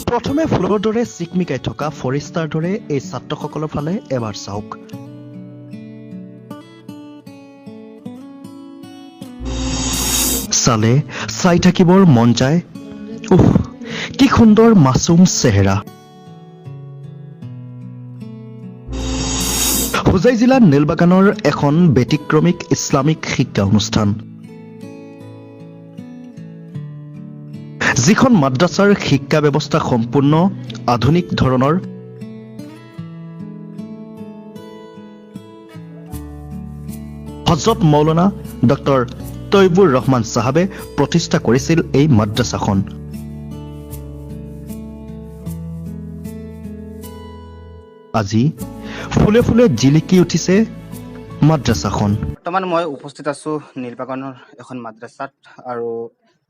প্ৰথমে ফুলৰ দৰে চিকমিকাই থকা ফৰিষ্টাৰ দৰে এই ছাত্ৰসকলৰ ফালে এবাৰ চাওক। চালে চাই থাকিবৰ মন যায়। কি সুন্দৰ মাছুম চেহেৰা। হোজাই জিলাৰ নীলবাগানৰ এখন ব্যতিক্ৰমিক ইছলামিক শিক্ষা অনুষ্ঠান, যিখন মাদ্ৰাছাৰ শিক্ষা ব্যৱস্থা সম্পূৰ্ণ আধুনিক ধৰণৰ। হজৰত মৌলানা ডক্টৰ তৈবুৰ ৰহমান চাহাবে প্ৰতিষ্ঠা কৰিছিল এই মাদ্ৰাছাখন। আজি ফুলে ফুলে জিলিকি উঠিছে মাদ্ৰাছাখন। বৰ্তমান মই উপস্থিত আছো নীলবাগানৰ এখন মাদ্ৰাছাত, আৰু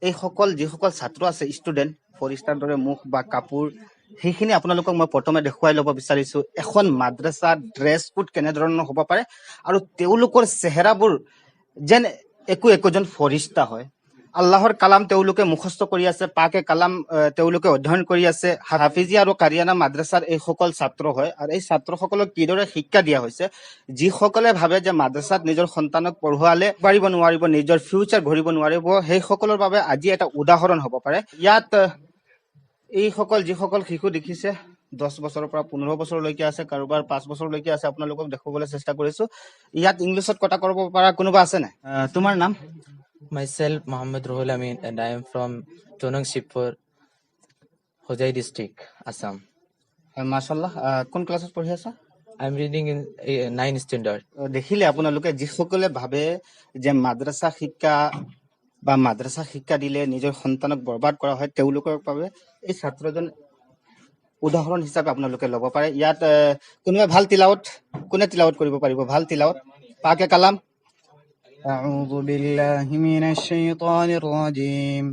যিসকল ছাত্ৰ আছে, ষ্টুডেণ্ট, ফৰিষ্টাৰ দৰে মুখ বা কাপোৰ, সেইখিনি আপোনালোকক মই প্ৰথমে দেখুৱাই ল'ব বিচাৰিছো। এখন মাদ্ৰাছা ড্ৰেছ কোড কেনেধৰণৰ হ'ব পাৰে আৰু তেওঁলোকৰ চেহেৰাবোৰ যেন একোজন ফৰিষ্টা হয়। আল্লাহৰ কালাম তেওঁলোকে মুখস্থ কৰি আছে, পাকে কালাম তেওঁলোকে অধ্যয়ন কৰি আছে। হাফিজি আৰু কাৰিয়ানা মাদ্ৰাছাৰ এইসকল ছাত্ৰ হয়, আৰু এই ছাত্ৰসকলক কিদৰে শিক্ষা দিয়া হৈছে, যিসকলে ভাবে যে মাদ্ৰাছাত নিজৰ সন্তানক পঢ়ুৱালে পাৰিব নোৱাৰিব, নিজৰ ফিউচাৰ গঢ়িব নোৱাৰিব, সেইসকলৰ বাবে আজি এটা উদাহৰণ হ'ব পাৰে। ইয়াত যিসকল শিশু দেখিছে, 10 বছৰৰ পৰা 15 বছৰলৈকে আছে, কাৰোবাৰ 5 বছৰলৈকে আছে। আপোনালোকক দেখুৱাবলৈ চেষ্টা কৰিছো। ইয়াত ইংলিছত কথা ক'ব পৰা কোনোবা আছে নাই? তোমাৰ নাম? Myself, Mohammed Ruhul Amin, and I am from Tonang Shipur, Hojai district, Assam. মাশাআল্লাহ। কোন ক্লাছত পঢ়ি আছা? I am reading in 9th standard. দেখিলে আপোনালোকে, যিসকলে ভাবে যে মাদ্ৰাছা শিক্ষা দিলে নিজৰ সন্তানক বৰবাদ কৰা হয়, তেওঁলোকৰ বাবে এই ছাত্ৰজন উদাহৰণ হিচাপে আপোনালোকে ল'ব পাৰে। ইয়াত কোনোবা ভাল কোনে তিলাৱত কৰিব পাৰিব? ভাল তিলাৱত, পাকে কালাম। أعوذ بالله من الشيطان الرجيم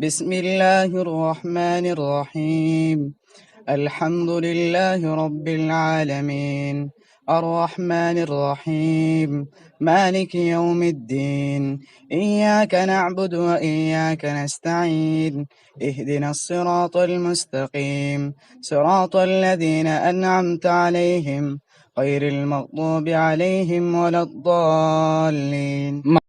بسم الله الرحمن الرحيم الحمد لله رب العالمين الرحمن الرحيم مالك يوم الدين إياك نعبد وإياك نستعين اهدنا الصراط المستقيم صراط الذين أنعمت عليهم غير المغضوب عليهم ولا الضالين.